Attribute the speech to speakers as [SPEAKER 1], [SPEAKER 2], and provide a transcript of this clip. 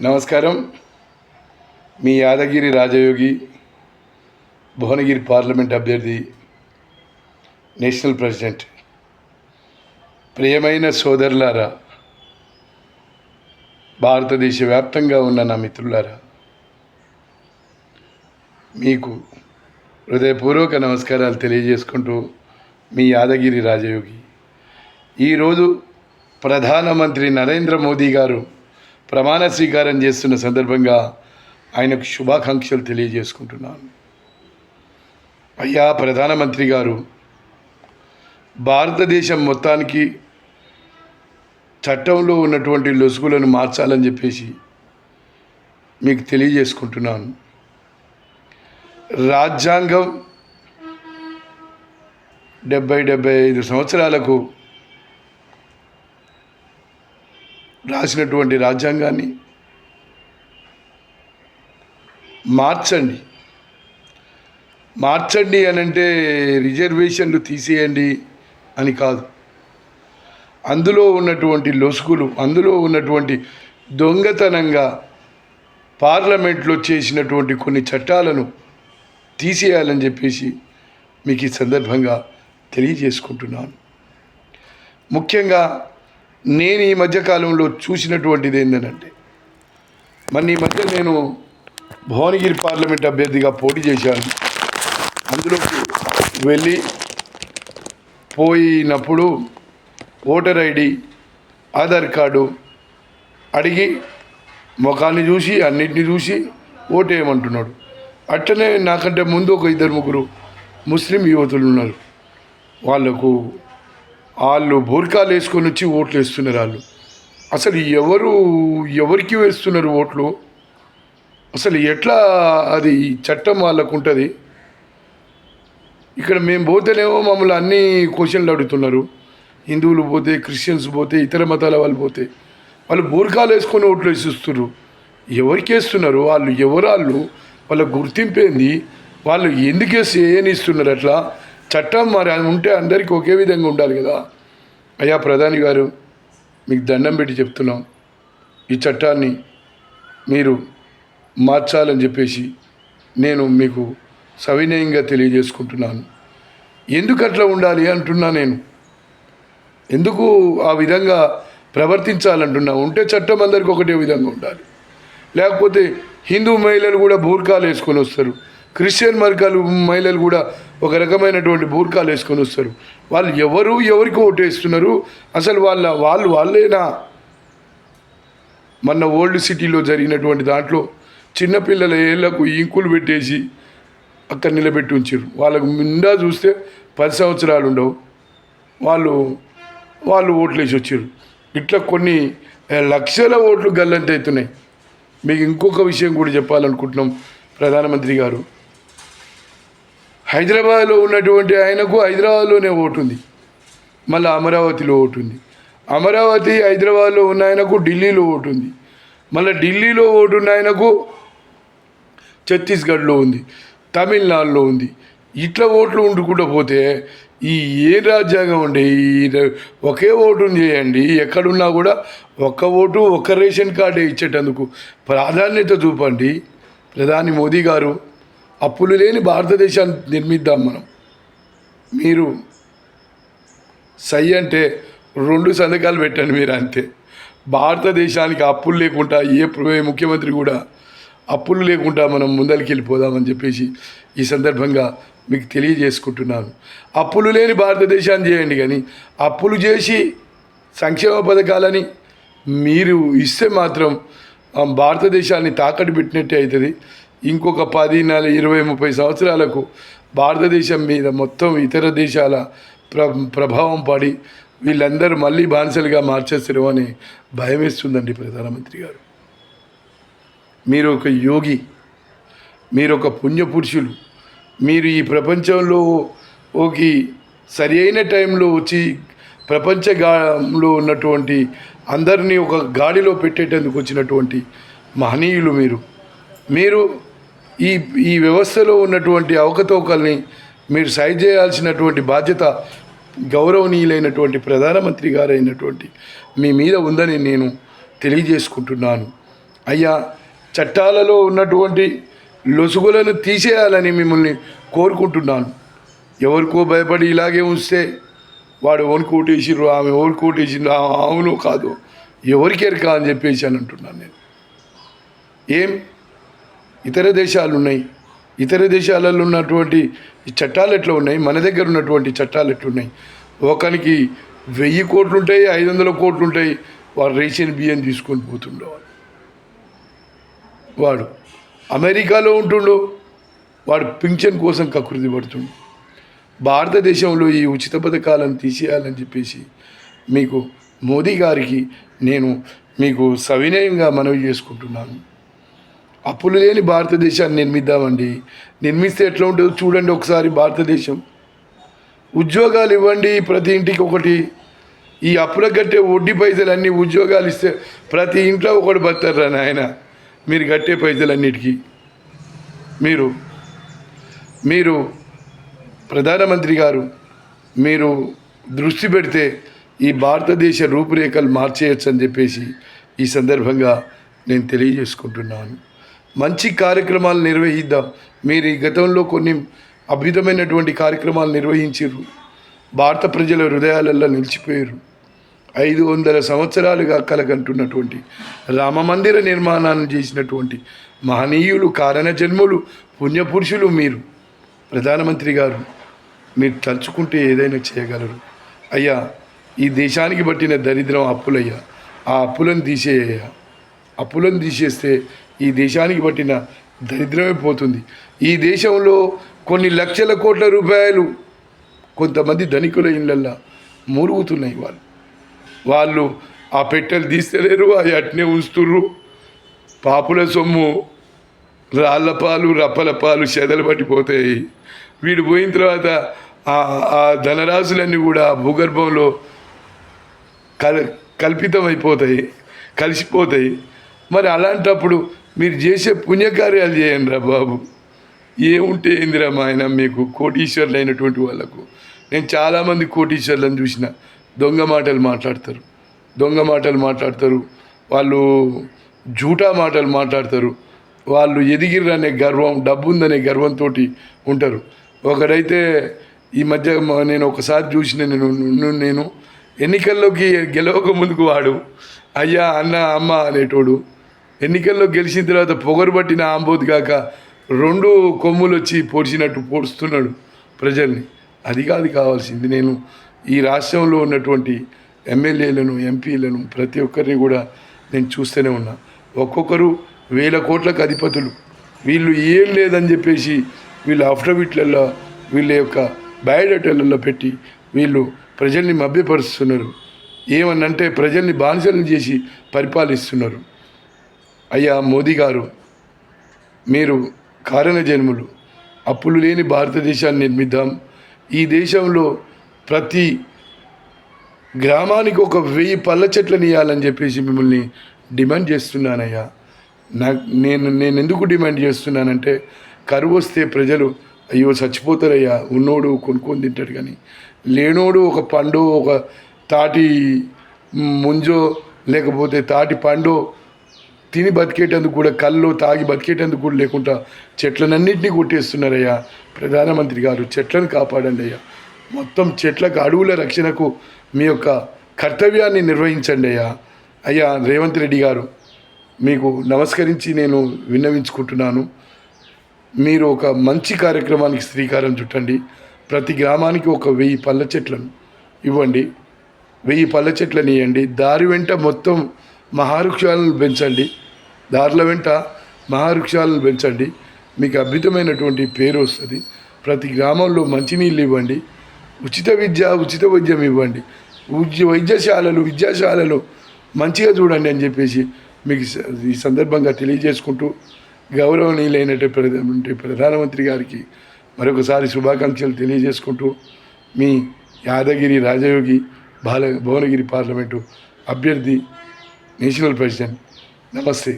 [SPEAKER 1] నమస్కారం. మీ యాదగిరి రాజయోగి, భువనగిరి పార్లమెంట్ అభ్యర్థి, national president. ప్రియమైన సోదరులారా, భారతదేశ వ్యాప్తంగా ఉన్న నా మిత్రులారా, మీకు హృదయపూర్వక నమస్కారాలు తెలియజేసుకుంటూ మీ యాదగిరి రాజయోగి. ఈరోజు ప్రధానమంత్రి నరేంద్ర మోదీ గారు ప్రమాణ స్వీకారం చేస్తున్న సందర్భంగా ఆయనకు శుభాకాంక్షలు తెలియజేసుకుంటున్నాను. అయ్యా ప్రధానమంత్రి గారు, భారతదేశం మొత్తానికి చట్టంలో ఉన్నటువంటి లొసుగులను మార్చాలని చెప్పేసి మీకు తెలియజేసుకుంటున్నాను. రాజ్యాంగం 75 సంవత్సరాలకు రాసినటువంటి రాజ్యాంగాన్ని మార్చండి అని అంటే రిజర్వేషన్లు తీసేయండి అని కాదు. అందులో ఉన్నటువంటి లొసుగులు, అందులో ఉన్నటువంటి దొంగతనంగా పార్లమెంట్లో చేసినటువంటి కొన్ని చట్టాలను తీసేయాలని చెప్పేసి మీకు ఈ సందర్భంగా తెలియజేసుకుంటున్నాను. ముఖ్యంగా నేను ఈ మధ్యకాలంలో చూసినటువంటిది ఏంటంటే, ఈ మధ్య నేను భువనగిరి పార్లమెంట్ అభ్యర్థిగా పోటీ చేశాను. అందులోకి పోయినప్పుడు ఓటర్ ఐడి, ఆధార్ కార్డు అడిగి ముఖాన్ని చూసి అన్నిటిని చూసి ఓటేయమంటున్నాడు. అట్లనే నాకంటే ముందు ఒక 2-3 ముస్లిం యువతులు ఉన్నారు. వాళ్ళు బూర్కాలు వేసుకొని వచ్చి ఓట్లు వేస్తున్నారు. వాళ్ళు అసలు ఎవరికి వేస్తున్నారు ఓట్లు? అసలు ఎట్లా అది చట్టం వాళ్ళకు ఉంటుంది? ఇక్కడ మేము పోతేనేమో మమ్మల్ని అన్ని క్వశ్చన్లు అడుగుతున్నారు. హిందువులు పోతే, క్రిస్టియన్స్ పోతే, ఇతర మతాల వాళ్ళు పోతే వాళ్ళు బూర్కాలు వేసుకొని ఓట్లు వేసిస్తున్నారు. ఎవరికి వేస్తున్నారు? వాళ్ళు ఎవరాళ్ళు? వాళ్ళ గుర్తింపేంది? వాళ్ళు ఎందుకు ఏనిస్తున్నారు? అట్లా చట్టం మరి ఉంటే అందరికీ ఒకే విధంగా ఉండాలి కదా. అయ్యా ప్రధాని గారు, మీకు దండం పెట్టి చెప్తున్నాం, ఈ చట్టాన్ని మీరు మార్చాలని చెప్పేసి నేను మీకు సవినయంగా తెలియజేసుకుంటున్నాను. ఎందుకు అట్లా ఉండాలి అంటున్నా నేను. ఎందుకు ఆ విధంగా ప్రవర్తించాలంటున్నా? ఉంటే చట్టం అందరికీ ఒకటే విధంగా ఉండాలి. లేకపోతే హిందూ మహిళలు కూడా బూర్కాలు వేసుకొని వస్తారు, క్రిస్టియన్ మహిళలు కూడా ఒక రకమైనటువంటి బూర్కాలు వేసుకొని వస్తారు. వాళ్ళు ఎవరికి ఓటేస్తున్నారు? అసలు వాళ్ళేనా? మొన్న ఓల్డ్ సిటీలో జరిగినటువంటి దాంట్లో చిన్నపిల్లల ఏళ్లకు ఇంకులు పెట్టేసి అక్కడ నిలబెట్టి ఉంచారు. వాళ్ళకు నిండా చూస్తే 10 సంవత్సరాలు ఉండవు, వాళ్ళు ఓట్లు వేసి వచ్చారు. ఇట్లా కొన్ని లక్షల ఓట్లు గల్లంత అవుతున్నాయి. మీకు ఇంకొక విషయం కూడా చెప్పాలనుకుంటున్నాం. ప్రధానమంత్రి గారు, హైదరాబాద్లో ఉన్నటువంటి ఆయనకు హైదరాబాద్లోనే ఓటు ఉంది, మళ్ళీ అమరావతిలో ఓటు ఉంది. అమరావతి హైదరాబాద్లో ఉన్న ఆయనకు ఢిల్లీలో ఓటు ఉంది, మళ్ళీ ఢిల్లీలో ఓటు ఉన్న ఆయనకు ఛత్తీస్గఢ్లో ఉంది, తమిళనాడులో ఉంది. ఇట్లా ఓట్లు ఉండుకుంటూ పోతే ఏ రాజ్యాంగం ఉండే? ఒకే ఓటుని చేయండి. ఎక్కడున్నా కూడా ఒక్క ఓటు, ఒక్క రేషన్ కార్డే ఇచ్చేటందుకు ప్రాధాన్యత చూపండి. ప్రధాని మోదీ గారు, అప్పులు లేని భారతదేశాన్ని నిర్మిద్దాం మనం. మీరు సై అంటే 2 సంతకాలు పెట్టండి మీరు, అంతే. భారతదేశానికి అప్పులు లేకుండా ఏ ముఖ్యమంత్రి కూడా అప్పులు లేకుండా మనం ముందరికి వెళ్ళిపోదామని చెప్పేసి ఈ సందర్భంగా మీకు తెలియజేసుకుంటున్నాను. అప్పులు లేని భారతదేశాన్ని చేయండి, కానీ అప్పులు చేసి సంక్షేమ పథకాలని మీరు ఇస్తే మాత్రం భారతదేశాన్ని తాకట్టు పెట్టినట్టే అవుతుంది. ఇంకొక 10, 20, 30 సంవత్సరాలకు భారతదేశం మీద మొత్తం ఇతర దేశాల ప్రభావం పడి వీళ్ళందరూ మళ్ళీ బానిసలుగా మార్చేస్తారు అని భయం వేస్తుందండి. ప్రధానమంత్రి గారు, మీరు ఒక యోగి, మీరు ఒక పుణ్యపురుషులు. మీరు ఈ ప్రపంచంలో సరి అయిన టైంలో వచ్చి ప్రపంచంలో ఉన్నటువంటి అందరినీ ఒక గాడిలో పెట్టేటందుకు వచ్చినటువంటి మహనీయులు మీరు ఈ వ్యవస్థలో ఉన్నటువంటి అవకతవకల్ని మీరు సరి చేయాల్సినటువంటి బాధ్యత గౌరవనీయులైనటువంటి ప్రధానమంత్రి గారైనటువంటి మీ మీద ఉందని నేను తెలియజేసుకుంటున్నాను. అయ్యా చట్టాలలో ఉన్నటువంటి లొసుగులను తీసేయాలని మిమ్మల్ని కోరుకుంటున్నాను. ఎవరికో భయపడి ఇలాగే ఉంచితే వాడు ఓనికి ఓటేసిర్రు, ఆమె ఓనికి ఓటేసిండ్రు, అవును కాదు ఎవరికి ఎరక అని చెప్పేసి అని అంటున్నాను నేను. ఏం ఇతర దేశాలు ఉన్నాయి, ఇతర దేశాలలో ఉన్నటువంటి చట్టాలు ఎట్లా ఉన్నాయి, మన దగ్గర ఉన్నటువంటి చట్టాలు ఎట్లున్నాయి? ఒకరికి 1000 కోట్లు ఉంటాయి, 500 కోట్లు ఉంటాయి, వాడు రేషన్ బియ్యం తీసుకొని పోతుండేవాడు. వాడు అమెరికాలో ఉంటుండు, వాడు పింఛన్ కోసం కకృతి పడుతుండు. భారతదేశంలో ఈ ఉచిత పథకాలను తీసేయాలని చెప్పేసి మీకు మోదీ గారికి నేను మీకు సవినయంగా మనవి చేసుకుంటున్నాను. అప్పులు లేని భారతదేశాన్ని నిర్మిద్దామండి. నిర్మిస్తే ఎట్లా ఉంటుందో చూడండి ఒకసారి. భారతదేశం ఉద్యోగాలు ఇవ్వండి, ప్రతి ఇంటికి ఒకటి. ఈ అప్పులకు కట్టే వడ్డీ పైసలన్నీ ఉద్యోగాలు ఇస్తే ప్రతి ఇంట్లో ఒకటి బతారా నాయన. మీరు కట్టే పైసలన్నిటికీ మీరు ప్రధానమంత్రి గారు మీరు దృష్టి పెడితే ఈ భారతదేశ రూపురేఖలు మార్చేయచ్చు అని చెప్పేసి ఈ సందర్భంగా నేను తెలియజేసుకుంటున్నాను. మంచి కార్యక్రమాలు నిర్వహిద్దాం. మీరు ఈ గతంలో కొన్ని అద్భుతమైనటువంటి కార్యక్రమాలు నిర్వహించారు. భారత ప్రజల హృదయాలలో నిలిచిపోయారు. 500 సంవత్సరాలుగా కలగంటున్నటువంటి రామమందిర నిర్మాణాన్ని చేసినటువంటి మహనీయులు, కారణ జన్ములు, పుణ్యపురుషులు మీరు. ప్రధానమంత్రి గారు మీరు తలుచుకుంటే ఏదైనా చేయగలరు. అయ్యా ఈ దేశానికి పట్టిన దరిద్రం అప్పులయ్యా. ఆ అప్పులను తీసేయ్యా. అప్పులను తీసేస్తే ఈ దేశానికి పట్టిన దరిద్రమే పోతుంది. ఈ దేశంలో కొన్ని లక్షల కోట్ల రూపాయలు కొంతమంది ధనికుల ఇళ్ళల్లో మురుగుతున్నాయి. వాళ్ళు ఆ పెట్టెలు తీస్తలేరు, అవి అట్నే ఉంచుతుర్రు. పాపుల సొమ్ము రాళ్ల పాలు, రప్పల పాలు చెదలు పట్టిపోతాయి. వీడు పోయిన తర్వాత ఆ ధనరాశులన్నీ కూడా భూగర్భంలో కల్పితమైపోతాయి, కలిసిపోతాయి. మరి అలాంటప్పుడు మీరు చేసే పుణ్యకార్యాలు చేయండి రా బాబు. ఏముంటే ఏందిరా మా ఆయన మీకు కోటీశ్వర్లు అయినటువంటి వాళ్ళకు. నేను చాలామంది కోటీశ్వర్లను చూసిన దొంగ మాటలు మాట్లాడతారు, వాళ్ళు జూటా మాటలు మాట్లాడతారు. వాళ్ళు ఎదిగిర్రనే గర్వం, డబ్బు ఉందనే గర్వంతో ఉంటారు. ఒకడైతే ఈ మధ్య నేను ఒకసారి చూసిన, నేను ఎన్నికల్లోకి గెలవక ముందుకు వాడు అయ్యా అన్న అమ్మ అనేటోడు ఎన్నికల్లో గెలిచిన తర్వాత పొగరు పట్టిన ఆంబోతు కాక 2 కొమ్ములు వచ్చి పొడిచినట్టు పొడుస్తున్నాడు ప్రజల్ని. అది కాదు కావాల్సింది. నేను ఈ రాష్ట్రంలో ఉన్నటువంటి ఎమ్మెల్యేలను, ఎంపీలను ప్రతి ఒక్కరిని కూడా నేను చూస్తూనే ఉన్నా. ఒక్కొక్కరు 1000 కోట్లకు అధిపతులు. వీళ్ళు ఏం లేదని చెప్పేసి వీళ్ళు అఫిడవిట్లలో, వీళ్ళ యొక్క బయోడేటాలలో పెట్టి వీళ్ళు ప్రజల్ని మభ్యపరుస్తున్నారు. ఏమన్నంటే ప్రజల్ని బానిసలను చేసి పరిపాలిస్తున్నారు. అయ్యా మోదీ గారు మీరు కారణ జన్ములు. అప్పులు లేని భారతదేశాన్ని నిర్మిద్దాం. ఈ దేశంలో ప్రతి గ్రామానికి ఒక 1000 పళ్ళ చెట్లను ఇవ్వాలని చెప్పేసి మిమ్మల్ని డిమాండ్ చేస్తున్నానయ్యా. నేను ఎందుకు డిమాండ్ చేస్తున్నానంటే కరువు వస్తే ప్రజలు అయ్యో చచ్చిపోతారయ్యా. ఉన్నోడు కొనుక్కొని తింటాడు, కానీ లేనోడు ఒక పండు, ఒక తాటి ముంజో లేకపోతే తాటి పండు తిని బతికేటందుకు కూడా, కళ్ళు తాగి బతికేటందుకు కూడా లేకుండా చెట్లనన్నింటినీ కొట్టేస్తున్నారయ్యా. ప్రధానమంత్రి గారు చెట్లను కాపాడండి అయ్యా. మొత్తం చెట్లకు, అడవుల రక్షణకు మీ యొక్క కర్తవ్యాన్ని నిర్వహించండి అయ్యా. అయ్యా రేవంత్ రెడ్డి గారు మీకు నమస్కరించి నేను విన్నవించుకుంటున్నాను. మీరు ఒక మంచి కార్యక్రమానికి శ్రీకారం చుట్టండి. ప్రతి గ్రామానికి ఒక 1000 పళ్ళ చెట్లను ఇవ్వండి. 1000 పళ్ళ చెట్లను ఇవ్వండి. దారి వెంట మొత్తం మహావృక్షాలను పెంచండి. దారుల వెంట మహావృక్షాలను పెంచండి. మీకు అద్భుతమైనటువంటి పేరు వస్తుంది. ప్రతి గ్రామంలో మంచినీళ్ళు ఇవ్వండి. ఉచిత విద్య, ఉచిత వైద్యం ఇవ్వండి. విద్యాశాలలు మంచిగా చూడండి అని చెప్పేసి మీకు ఈ సందర్భంగా తెలియజేసుకుంటూ, గౌరవనీయులైనటువంటి ప్రధానమంత్రి గారికి మరొకసారి శుభాకాంక్షలు తెలియజేసుకుంటూ, మీ యాదగిరి రాజయోగి భువనగిరి పార్లమెంటు అభ్యర్థి, నేషనల్ ప్రెసిడెంట్. నమస్తే.